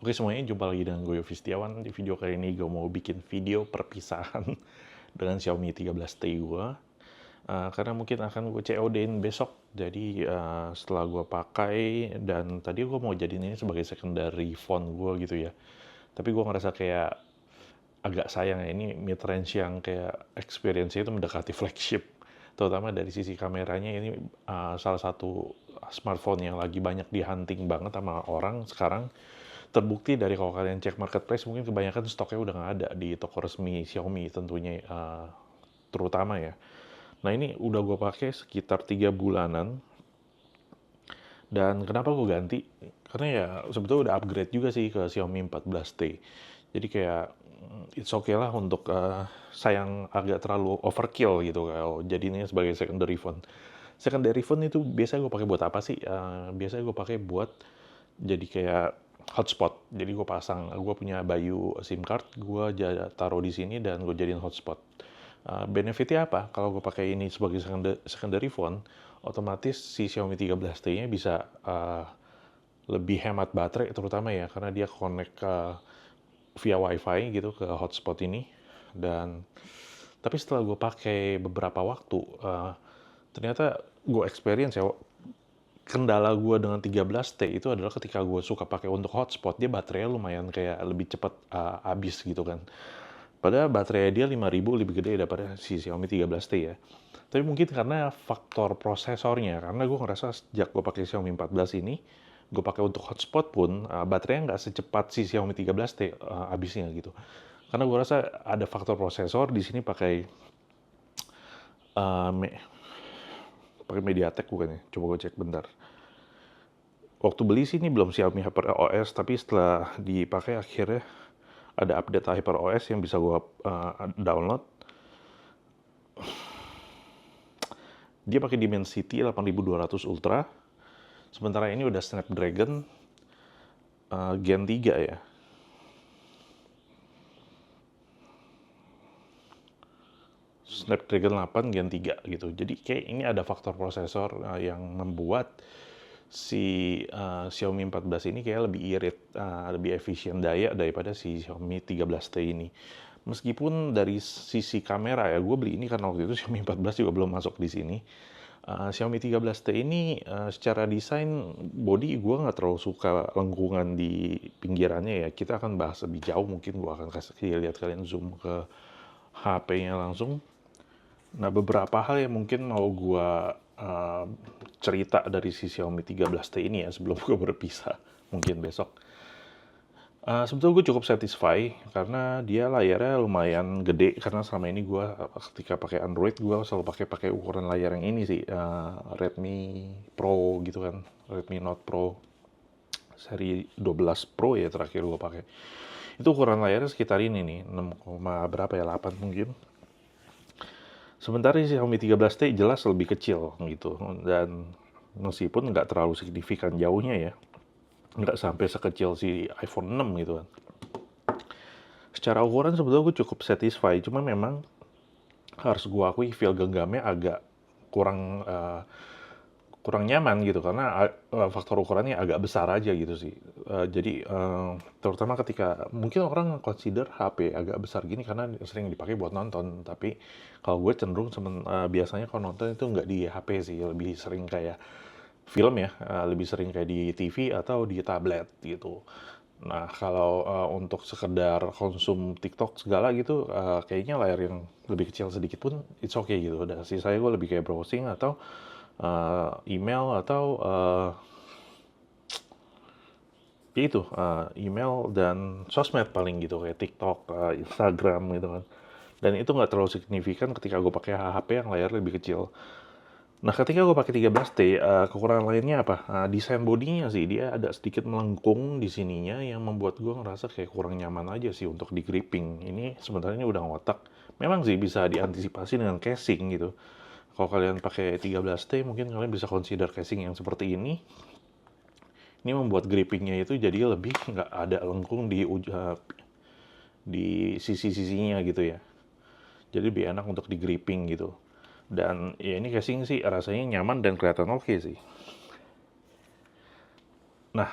Oke semuanya, jumpa lagi dengan gue Yofi Setiawan. Di video kali ini gue mau bikin video perpisahan dengan Xiaomi 13T gue. Karena mungkin akan gue COD-in besok. Jadi setelah gue pakai, dan tadi gue mau jadiin ini sebagai secondary phone gue gitu ya. Tapi gue ngerasa kayak agak sayang ya, ini mid-range yang kayak experience-nya itu mendekati flagship. Terutama dari sisi kameranya, ini salah satu smartphone yang lagi banyak di-hunting banget sama orang sekarang. Terbukti dari kalau kalian cek marketplace, mungkin kebanyakan stoknya udah nggak ada di toko resmi Xiaomi tentunya, terutama ya. Nah ini udah gue pakai sekitar 3 bulanan, dan kenapa gue ganti? Karena ya sebetulnya udah upgrade juga sih ke Xiaomi 14T. Jadi kayak it's okay lah untuk sayang agak terlalu overkill gitu kalau jadinya sebagai secondary phone. Secondary phone itu biasanya gue pakai buat apa sih? Biasanya gue pakai buat jadi kayak hotspot. Jadi gue pasang, gue punya Bayu SIM card, gue taruh di sini dan gue jadiin hotspot. Benefitnya apa? Kalau gue pakai ini sebagai secondary phone, otomatis si Xiaomi 13T-nya bisa lebih hemat baterai terutama ya, karena dia connect via WiFi gitu ke hotspot ini. Dan tapi setelah gue pakai beberapa waktu, ternyata gue experience ya, kendala gue dengan 13T itu adalah ketika gue suka pakai untuk hotspot, dia baterainya lumayan kayak lebih cepat habis gitu kan. Padahal baterai dia 5000 lebih gede daripada si Xiaomi 13T ya. Tapi mungkin karena faktor prosesornya, karena gue ngerasa sejak gue pakai Xiaomi 14 ini, gue pakai untuk hotspot pun baterainya nggak secepat si Xiaomi 13T habisnya gitu. Karena gue rasa ada faktor prosesor di sini pakai uh, pakai MediaTek bukannya? Coba gue cek bentar. Waktu beli sih ini belum Xiaomi HyperOS, tapi setelah dipakai akhirnya ada update HyperOS yang bisa gue download. Dia pakai Dimensity 8200 Ultra. Sementara ini udah Snapdragon Gen 3 ya. Snapdragon 8 Gen 3 gitu. Jadi kayak ini ada faktor prosesor yang membuat si Xiaomi 14 ini kayak lebih irit, lebih efisien daya daripada si Xiaomi 13T ini. Meskipun dari sisi kamera ya, gue beli ini karena waktu itu Xiaomi 14 juga belum masuk di sini. Xiaomi 13T ini secara desain body gue nggak terlalu suka lengkungan di pinggirannya ya. Kita akan bahas lebih jauh, mungkin gue akan kasih lihat kalian zoom ke HP-nya langsung. Nah, beberapa hal yang mungkin mau gue cerita dari si Xiaomi 13T ini ya sebelum gue berpisah, mungkin besok. Sebetulnya gue cukup satisfy karena dia layarnya lumayan gede, karena selama ini gue ketika pakai Android gue selalu pakai ukuran layar yang ini sih, Redmi Pro gitu kan, Redmi Note Pro seri 12 Pro ya terakhir gue pakai. Itu ukuran layarnya sekitar ini nih, 6, berapa ya, 8 mungkin. Sementara Xiaomi 13T jelas lebih kecil gitu, dan meskipun nggak terlalu signifikan jauhnya ya, nggak sampai sekecil si iPhone 6 gitu kan. Secara ukuran sebetulnya gue cukup satisfy, cuma memang harus gue akui feel genggamnya agak kurang kurang nyaman gitu, karena faktor ukurannya agak besar aja gitu sih. Jadi terutama ketika mungkin orang consider HP agak besar gini karena sering dipakai buat nonton, tapi kalau gue cenderung biasanya kalau nonton itu nggak di HP sih, lebih sering kayak film ya, lebih sering kayak di TV atau di tablet gitu. Nah, kalau untuk sekedar konsum TikTok segala gitu, kayaknya layar yang lebih kecil sedikit pun it's okay gitu. Dan sisanya gue lebih kayak browsing atau email atau ya itu, email dan sosmed paling gitu, kayak TikTok, Instagram gitu kan. Dan itu nggak terlalu signifikan ketika gue pakai HP yang layar lebih kecil. Nah, ketika gue pakai 13T, kekurangan lainnya apa? Desain bodinya sih, dia ada sedikit melengkung di sininya yang membuat gue ngerasa kayak kurang nyaman aja sih untuk di gripping. Ini sebenarnya udah ngotak. Memang sih bisa diantisipasi dengan casing gitu. Kalau kalian pakai 13T, mungkin kalian bisa consider casing yang seperti ini. Ini membuat grippingnya itu jadi lebih nggak ada lengkung di sisi-sisinya gitu ya. Jadi lebih enak untuk di gripping gitu. Dan ya ini casing sih rasanya nyaman dan kelihatan oke sih. Nah,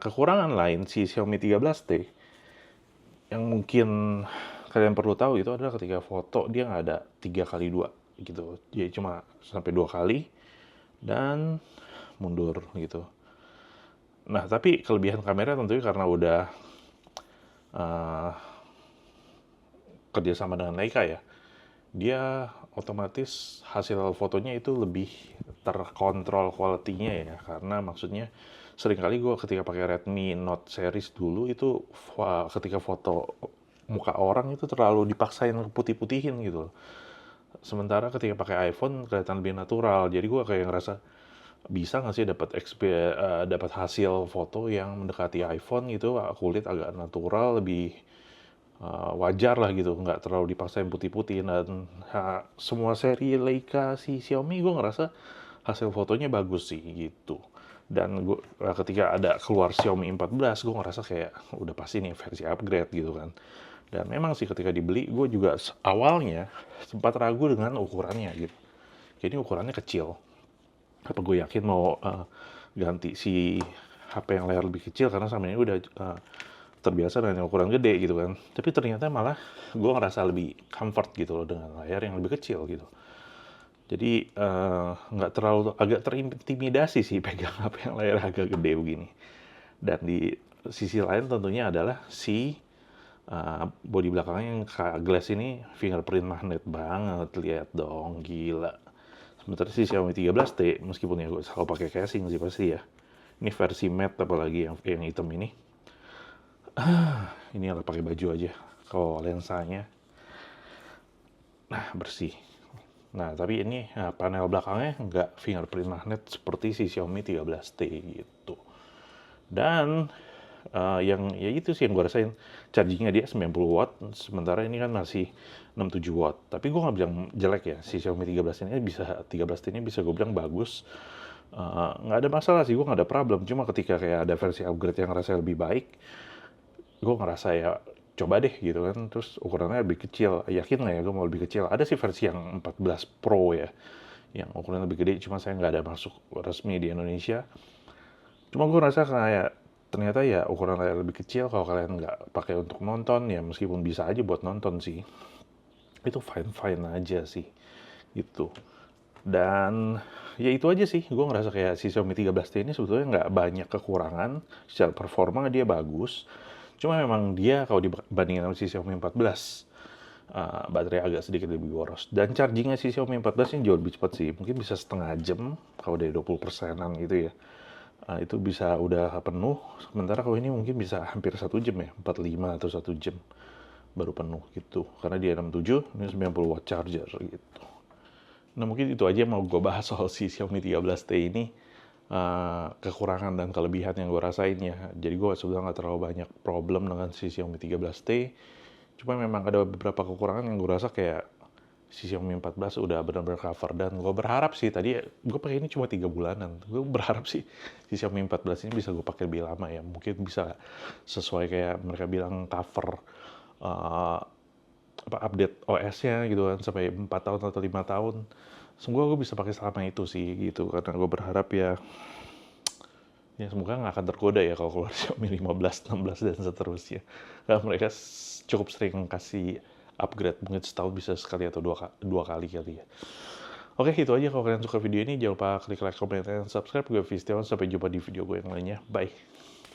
kekurangan lain si Xiaomi 13T yang mungkin kalian perlu tahu itu adalah ketika foto dia nggak ada 3x2 gitu. Jadi cuma sampai 2 kali dan mundur gitu. Nah, tapi kelebihan kamera tentunya karena udah uh, kerjasama dengan Leica ya, dia otomatis hasil fotonya itu lebih terkontrol quality-nya ya, karena maksudnya seringkali gue ketika pakai Redmi Note series dulu itu ketika foto muka orang itu terlalu dipaksain putih-putihin gitu. Sementara ketika pakai iPhone kelihatan lebih natural, jadi gue kayak ngerasa bisa nggak sih dapat hasil foto yang mendekati iPhone gitu, kulit agak natural, lebih wajar lah gitu, nggak terlalu dipaksain putih-putih. Dan semua seri Leica si Xiaomi gue ngerasa hasil fotonya bagus sih gitu. Dan ketika ada keluar Xiaomi 14 gue ngerasa kayak udah pasti nih versi upgrade gitu kan. Dan memang sih ketika dibeli gue juga awalnya sempat ragu dengan ukurannya gitu. Jadi ukurannya kecil. Apa gue yakin mau ganti si HP yang layar lebih kecil karena sama ini udah terbiasa dengan ukuran gede gitu kan. Tapi ternyata malah gue ngerasa lebih comfort gitu loh dengan layar yang lebih kecil gitu. Jadi nggak terlalu agak terintimidasi sih pegang HP yang layar agak gede begini. Dan di sisi lain tentunya adalah si bodi belakangnya yang glass ini fingerprint magnet banget, lihat dong, gila. Sementara si Xiaomi 13T meskipun ya gue selalu pakai casing sih pasti ya. Ini versi matte apalagi yang hitam ini. Ini harus pakai baju aja. Kalau lensanya, nah bersih. Nah tapi ini panel belakangnya nggak fingerprint magnet seperti si Xiaomi 13T gitu. Dan yang ya itu sih yang gue rasain, chargingnya dia 90 watt, sementara ini kan masih 67 watt. Tapi gue nggak bilang jelek ya, si Xiaomi 13 ini bisa 13 ini bisa gue bilang bagus. Nggak ada masalah sih, gue nggak ada problem. Cuma ketika kayak ada versi upgrade yang rasanya lebih baik, gue ngerasa ya coba deh gitu kan. Terus ukurannya lebih kecil, yakin nggak ya gue mau lebih kecil. Ada sih versi yang 14 Pro ya, yang ukurannya lebih gede, cuma saya nggak ada masuk resmi di Indonesia. Cuma gue rasa kayak ternyata ya ukuran layar lebih kecil kalau kalian nggak pakai untuk nonton ya meskipun bisa aja buat nonton sih. Itu fine-fine aja sih gitu. Dan ya itu aja sih, gue ngerasa kayak si Xiaomi 13T ini sebetulnya nggak banyak kekurangan, secara performa dia bagus. Cuma memang dia kalau dibandingin sama si Xiaomi 14, baterai agak sedikit lebih boros. Dan chargingnya si Xiaomi 14 ini jauh lebih cepat sih, mungkin bisa setengah jam kalau dari 20%-an gitu ya. Itu bisa udah penuh, sementara kalau ini mungkin bisa hampir 1 jam ya, 45 atau 1 jam baru penuh gitu. Karena dia 67, ini 90 watt charger gitu. Nah mungkin itu aja mau gue bahas soal si Xiaomi 13T ini. Kekurangan dan kelebihan yang gue rasain ya. Jadi gue sebetulnya nggak terlalu banyak problem dengan si Xiaomi 13T. Cuma memang ada beberapa kekurangan yang gue rasa kayak si Xiaomi 14 udah benar-benar cover. Dan gue berharap sih, tadi gue pakai ini cuma 3 bulanan. Gue berharap sih si Xiaomi 14 ini bisa gue pakai lebih lama ya. Mungkin bisa sesuai kayak mereka bilang cover update OS-nya gitu kan sampai 4 tahun atau 5 tahun. Semoga gue bisa pakai selama itu sih gitu, karena gue berharap ya semoga nggak akan tergoda ya kalau keluar Xiaomi 15, 16 dan seterusnya. Karena mereka cukup sering kasih upgrade, mungkin setahun bisa sekali atau dua kali kali ya. Oke, itu aja. Kalau kalian suka video ini jangan lupa klik like, comment, dan subscribe. Gue Vistiawan, sampai jumpa di video gue yang lainnya. Bye.